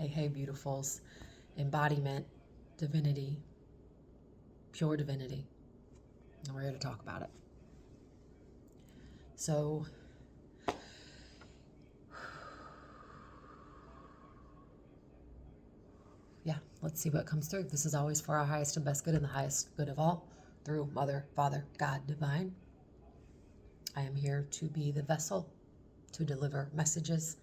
Hey, beautifuls. Embodiment, divinity, pure divinity. And we're here to talk about it. So, yeah, let's see what comes through. This is always for our highest and best good and the highest good of all through Mother, Father, God, Divine. I am here to be the vessel to deliver messages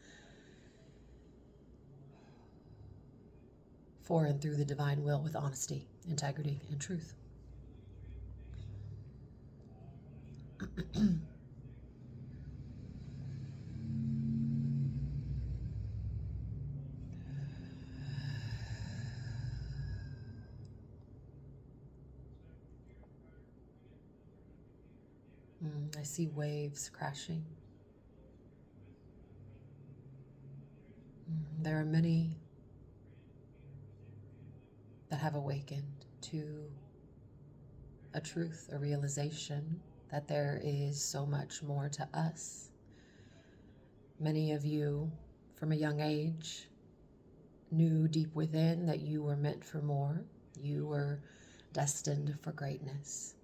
for and through the divine will with honesty, integrity, and truth. I see waves crashing. There are many that have awakened to a truth, a realization that there is so much more to us. Many of you, from a young age, knew deep within that you were meant for more. You were destined for greatness.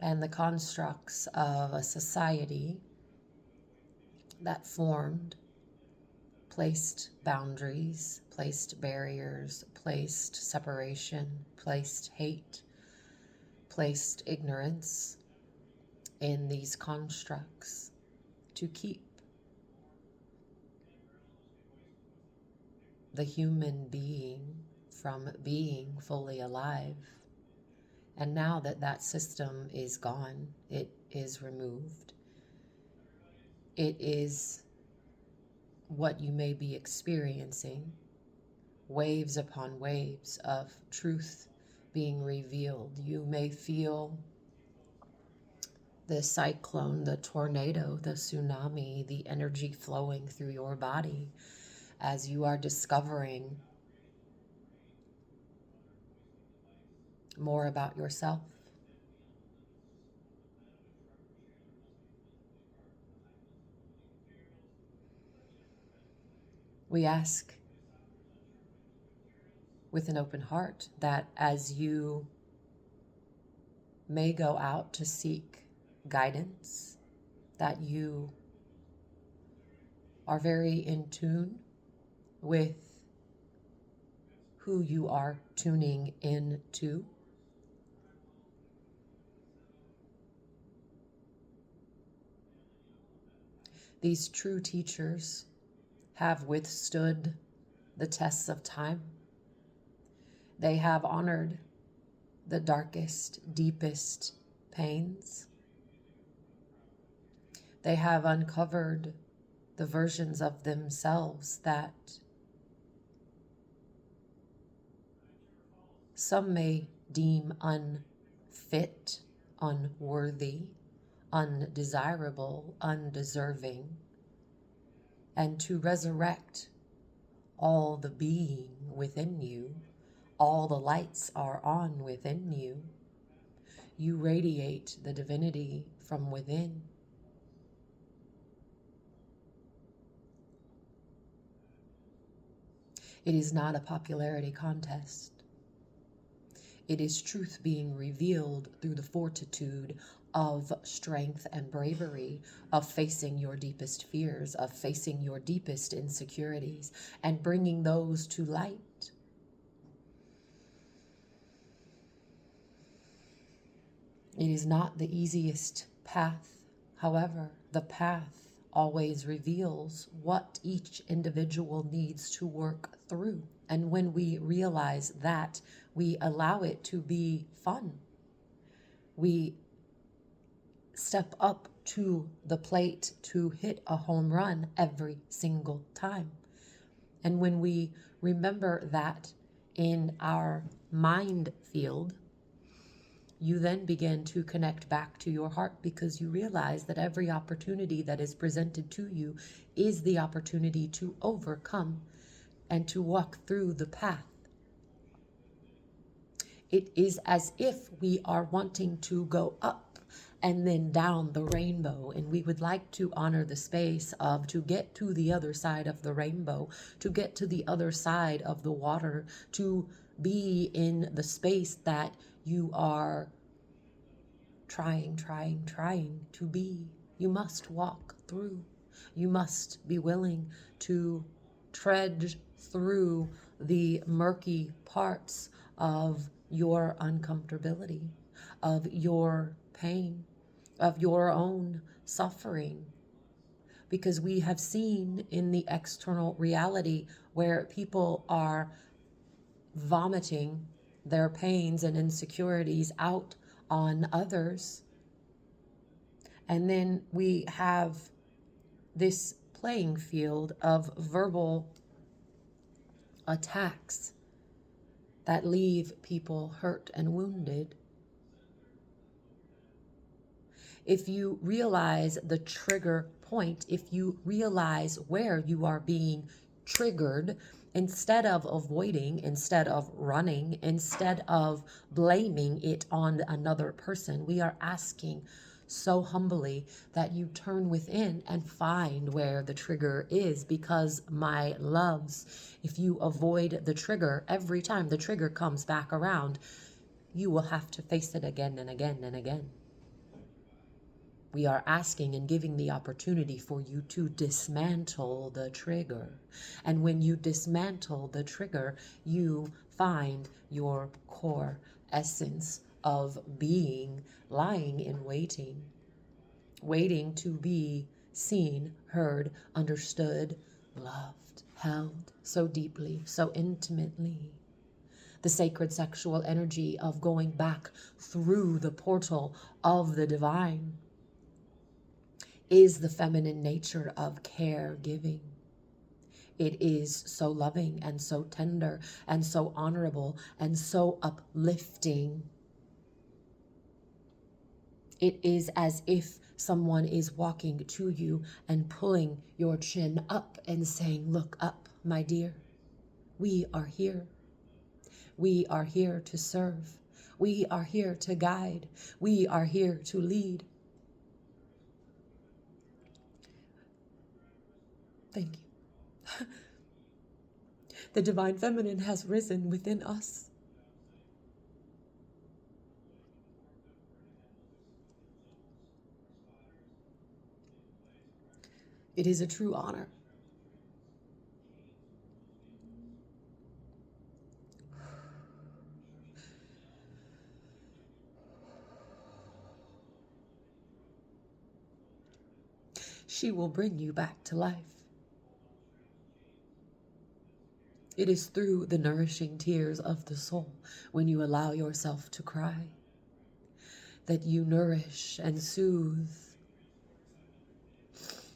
And the constructs of a society that formed placed boundaries, placed barriers, placed separation, placed hate, placed ignorance in these constructs to keep the human being from being fully alive. And now that that system is gone, it is removed. It is what you may be experiencing, waves upon waves of truth being revealed. You may feel the cyclone, the tornado, the tsunami, the energy flowing through your body as you are discovering more about yourself. We ask with an open heart that as you may go out to seek guidance, that you are very in tune with who you are tuning into. These true teachers have withstood the tests of time. They have honored the darkest, deepest pains. They have uncovered the versions of themselves that some may deem unfit, unworthy, undesirable, undeserving, and to resurrect all the being within you. All the lights are on within you. You radiate the divinity from within. It is not a popularity contest. It is truth being revealed through the fortitude of strength and bravery, of facing your deepest fears, of facing your deepest insecurities, and bringing those to light. It is not the easiest path. However, the path always reveals what each individual needs to work through. And when we realize that, we allow it to be fun. We step up to the plate to hit a home run every single time. And when we remember that in our mind field, you then begin to connect back to your heart, because you realize that every opportunity that is presented to you is the opportunity to overcome and to walk through the path. It is as if we are wanting to go up and then down the rainbow. And we would like to honor the space of to get to the other side of the rainbow, to get to the other side of the water, to be in the space that you are trying to be. You must walk through. You must be willing to tread through the murky parts of your uncomfortability, of your pain, of your own suffering. Because we have seen in the external reality where people are vomiting their pains and insecurities out on others. And then we have this playing field of verbal attacks that leave people hurt and wounded. If you realize the trigger point, if you realize where you are being triggered, instead of avoiding, instead of running, instead of blaming it on another person, we are asking so humbly that you turn within and find where the trigger is. Because, my loves, if you avoid the trigger, every time the trigger comes back around, you will have to face it again and again and again. We are asking and giving the opportunity for you to dismantle the trigger. And when you dismantle the trigger, you find your core essence of being lying in waiting, waiting to be seen, heard, understood, loved, held so deeply, so intimately. The sacred sexual energy of going back through the portal of the divine is the feminine nature of caregiving. It is so loving and so tender and so honorable and so uplifting. It is as if someone is walking to you and pulling your chin up and saying, "Look up, my dear. We are here. We are here to serve. We are here to guide. We are here to lead." Thank you. The divine feminine has risen within us. It is a true honor. She will bring you back to life. It is through the nourishing tears of the soul, when you allow yourself to cry, that you nourish and soothe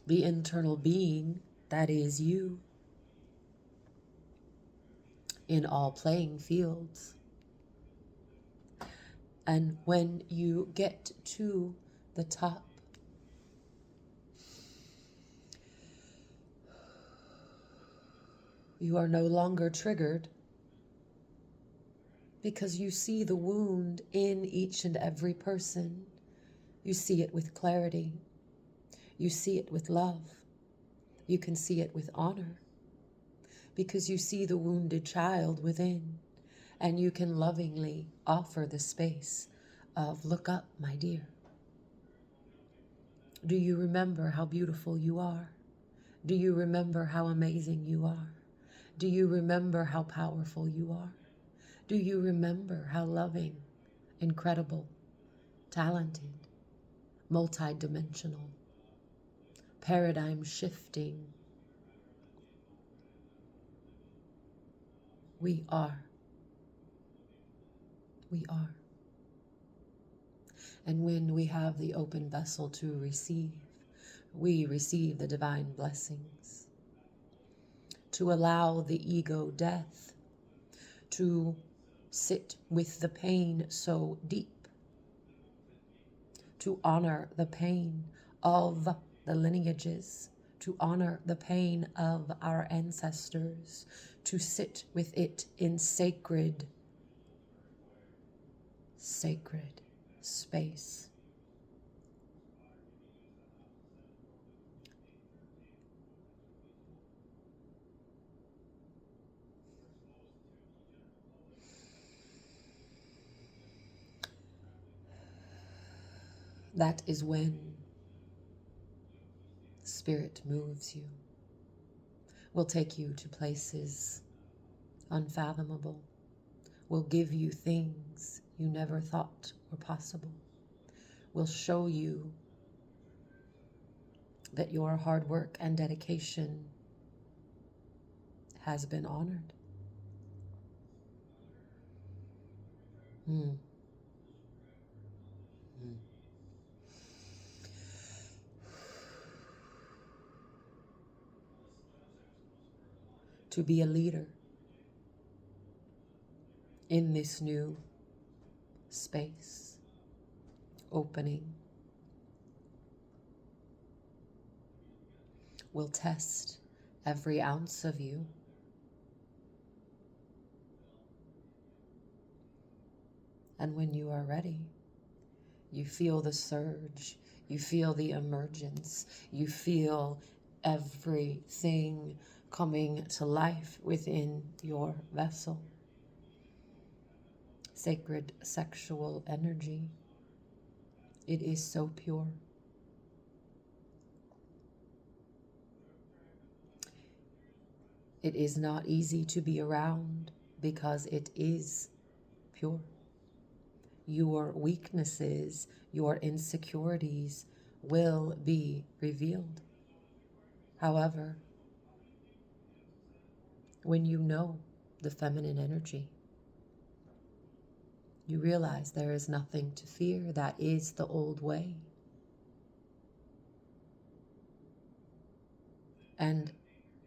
the internal being that is you in all playing fields. And when you get to the top, you are no longer triggered, because you see the wound in each and every person. You see it with clarity. You see it with love. You can see it with honor, because you see the wounded child within, and you can lovingly offer the space of, "Look up, my dear. Do you remember how beautiful you are? Do you remember how amazing you are? Do you remember how powerful you are? Do you remember how loving, incredible, talented, multidimensional, paradigm shifting we are? We are. And when we have the open vessel to receive, we receive the divine blessings. To allow the ego death to sit with the pain so deep, to honor the pain of the lineages, to honor the pain of our ancestors, to sit with it in sacred space. That is when Spirit moves you, will take you to places unfathomable, will give you things you never thought were possible, will show you that your hard work and dedication has been honored. Mm. Mm. To be a leader in this new space, opening, will test every ounce of you. And when you are ready, you feel the surge, you feel the emergence, you feel everything coming to life within your vessel. Sacred sexual energy. It is so pure. It is not easy to be around because it is pure. Your weaknesses, your insecurities will be revealed. However, when you know the feminine energy, you realize there is nothing to fear. That is the old way. And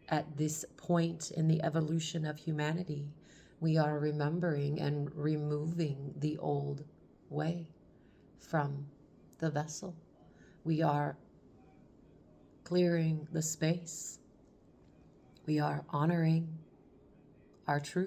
at this point in the evolution of humanity, we are remembering and removing the old way from the vessel. We are clearing the space. We are honoring our truth.